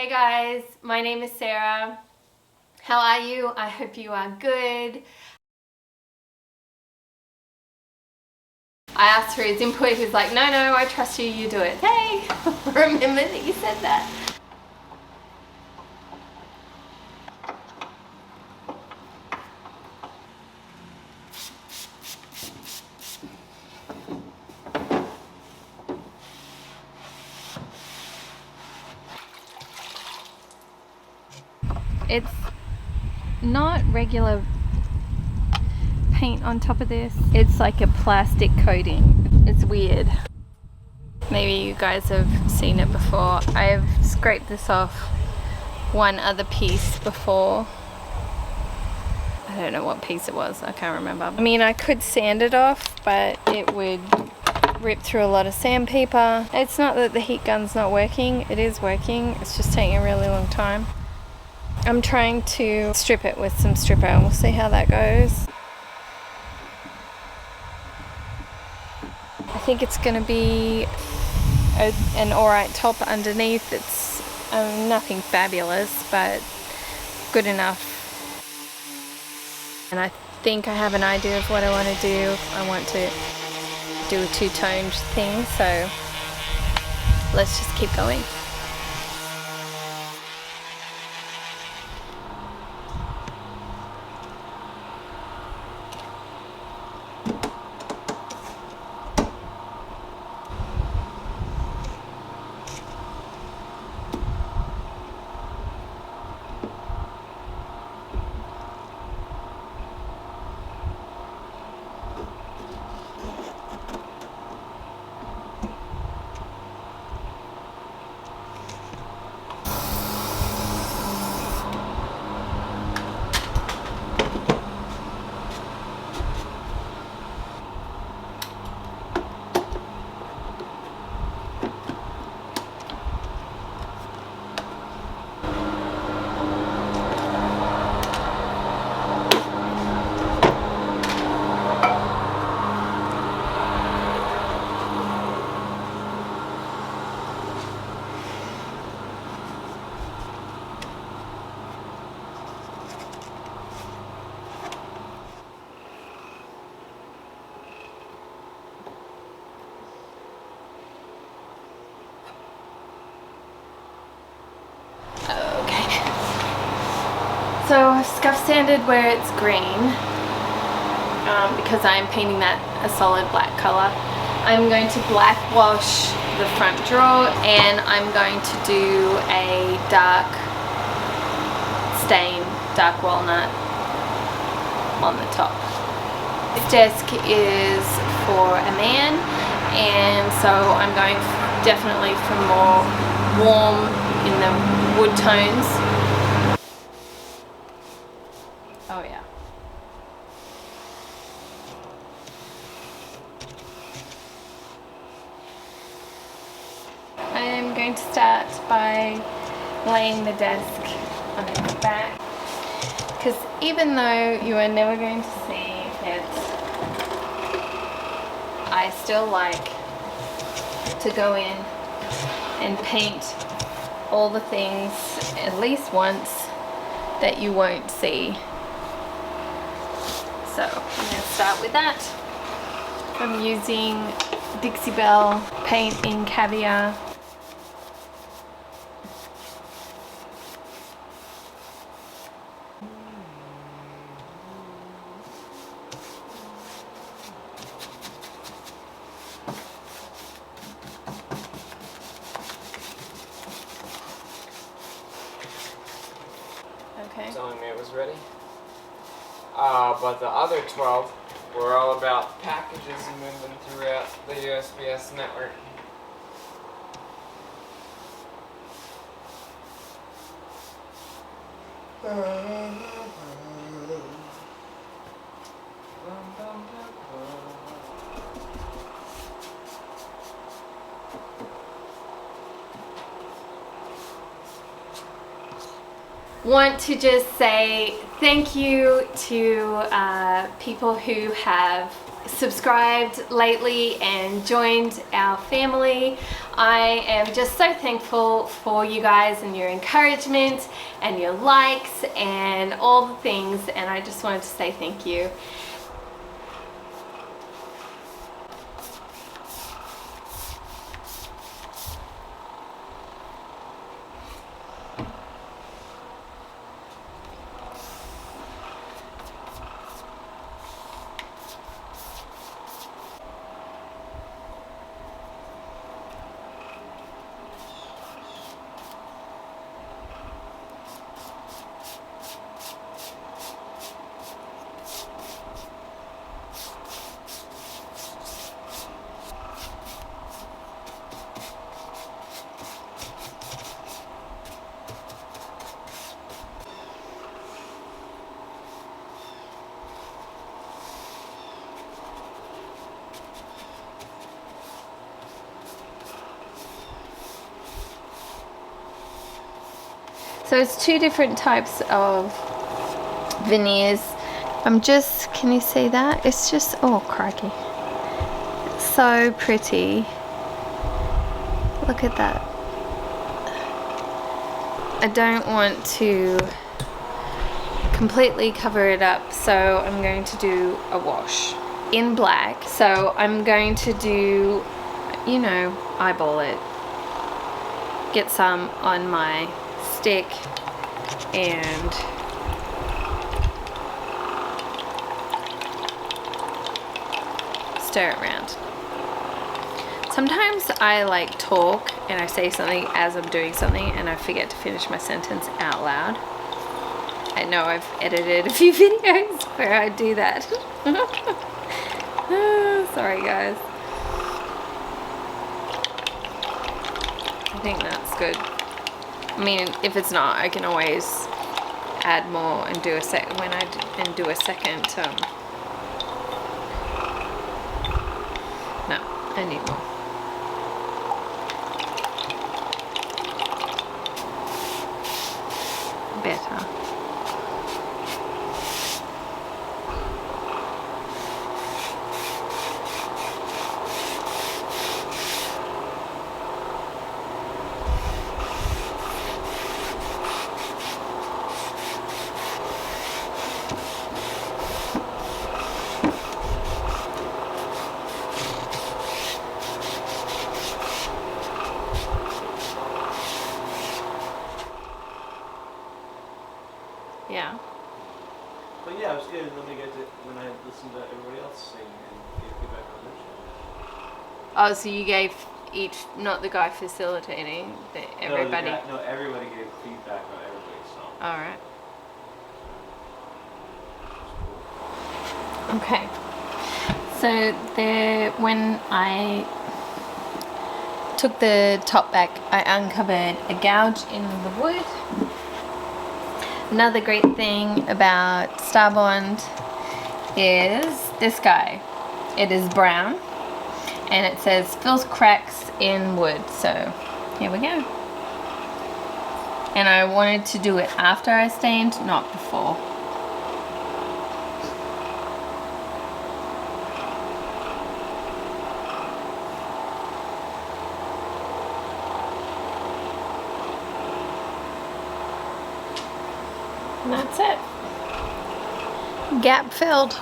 Hey guys, my name is Sarah. How are you? I hope you are good. I asked for his input, he's like, no, I trust you, you do it. Hey, remember that you said that. It's not regular paint on top of this. It's like a plastic coating. It's weird. Maybe you guys have seen it before. I've scraped this off one other piece before. I don't know what piece it was. I can't remember. I mean, I could sand it off, but it would rip through a lot of sandpaper. It's not that the heat gun's not working. It is working. It's just taking a really long time. I'm trying to strip it with some stripper and we'll see how that goes. I think it's going to be an alright top underneath. It's nothing fabulous, but good enough. And I think I have an idea of what I want to do. I want to do a two-toned thing, so let's just keep going. So I've scuff sanded where it's green because I'm painting that a solid black color. I'm going to blackwash the front drawer and I'm going to do a dark stain, dark walnut on the top. This desk is for a man and so I'm going definitely for more warm in the wood tones. Oh yeah. I am going to start by laying the desk on its back because even though you are never going to see it, I still like to go in and paint all the things at least once that you won't see. So I'm going to start with that. I'm using Dixie Belle paint in Caviar. Okay. Telling me it was ready. But the other 12 were all about packages and moving throughout the USPS network. Want to just say thank you to people who have subscribed lately and joined our family. I am just so thankful for you guys and your encouragement and your likes and all the things, and I just wanted to say thank you. So it's two different types of veneers. Can you see that? It's just, oh crikey. It's so pretty. Look at that. I don't want to completely cover it up, so I'm going to do a wash in black. So I'm going to do, you know, eyeball it. Get some on my stick and stir it around. Sometimes I like talk and I say something as I'm doing something and I forget to finish my sentence out loud. I know I've edited a few videos where I do that. Sorry guys. I think that's good. I mean, if it's not, I can always add more and do a second. No, I need more. Better. Yeah. But yeah, it was good. And then we get to, when I listened to everybody else sing and gave feedback on their show. Oh, so you gave each, not the guy facilitating, everybody. No, everybody gave feedback on everybody's song. All right. Okay. So when I took the top back, I uncovered a gouge in the wood. Another great thing about Starbond is this guy. It is brown and it says fills cracks in wood. So here we go. And I wanted to do it after I stained, not before. And that's it. Gap filled.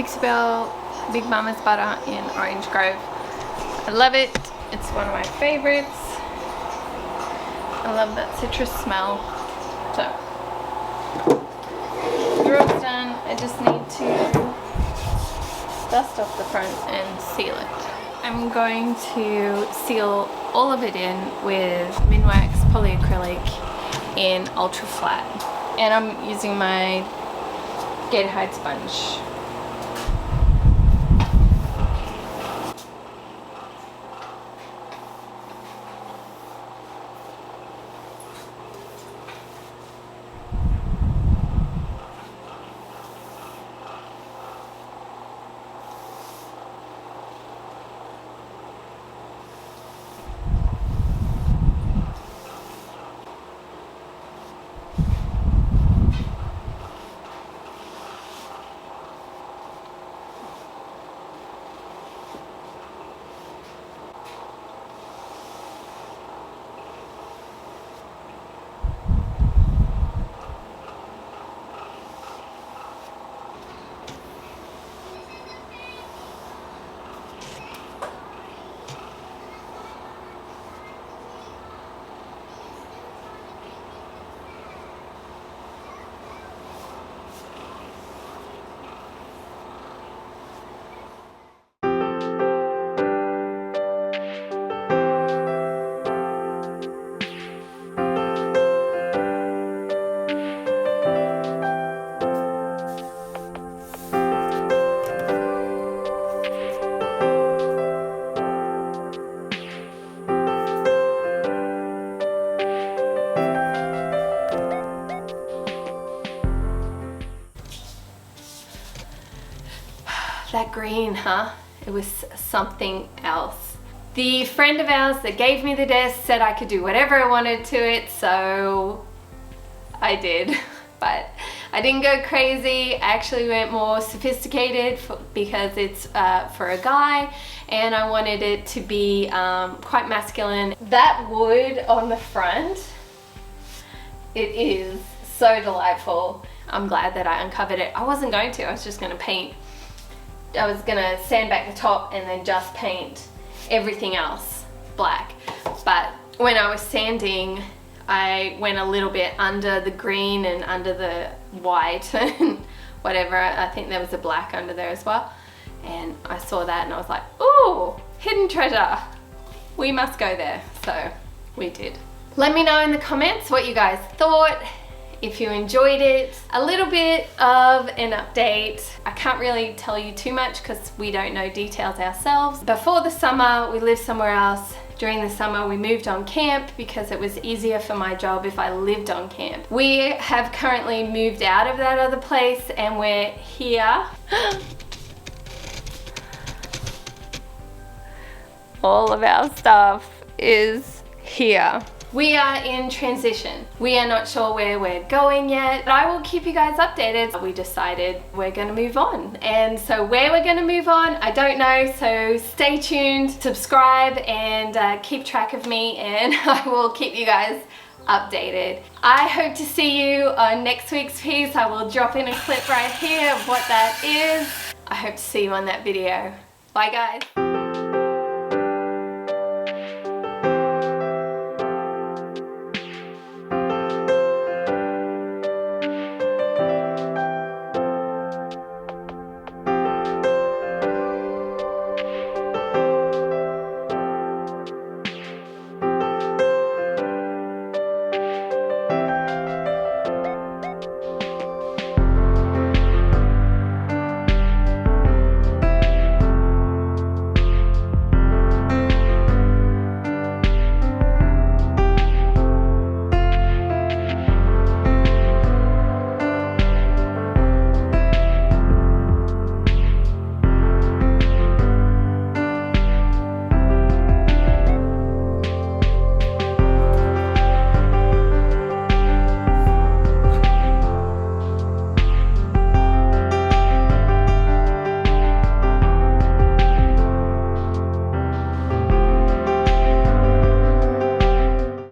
Trixie Belle Big Mama's butter in Orange Grove. I love it. It's one of my favorites. I love that citrus smell. So, the rope's done. I just need to dust off the front and seal it. I'm going to seal all of it in with Minwax polyacrylic in ultra flat. And I'm using my Gator Hide sponge. That green, huh? It was something else. The friend of ours that gave me the desk said I could do whatever I wanted to it, so I did. But I didn't go crazy. I actually went more sophisticated because it's for a guy, and I wanted it to be quite masculine. That wood on the front, it is so delightful. I'm glad that I uncovered it. I wasn't going to, I was just gonna paint. I was gonna sand back the top and then just paint everything else black. But when I was sanding, I went a little bit under the green and under the white and whatever. I think there was a black under there as well. And I saw that and I was like, ooh, hidden treasure. We must go there. So we did. Let me know in the comments what you guys thought. If you enjoyed it, a little bit of an update. I can't really tell you too much because we don't know details ourselves. Before the summer, we lived somewhere else. During the summer, we moved on camp because it was easier for my job if I lived on camp. We have currently moved out of that other place and we're here. All of our stuff is here. We are in transition. We are not sure where we're going yet, but I will keep you guys updated. We decided we're gonna move on. And so where we're gonna move on, I don't know, so stay tuned, subscribe, and keep track of me, and I will keep you guys updated. I hope to see you on next week's piece. I will drop in a clip right here of what that is. I hope to see you on that video. Bye guys.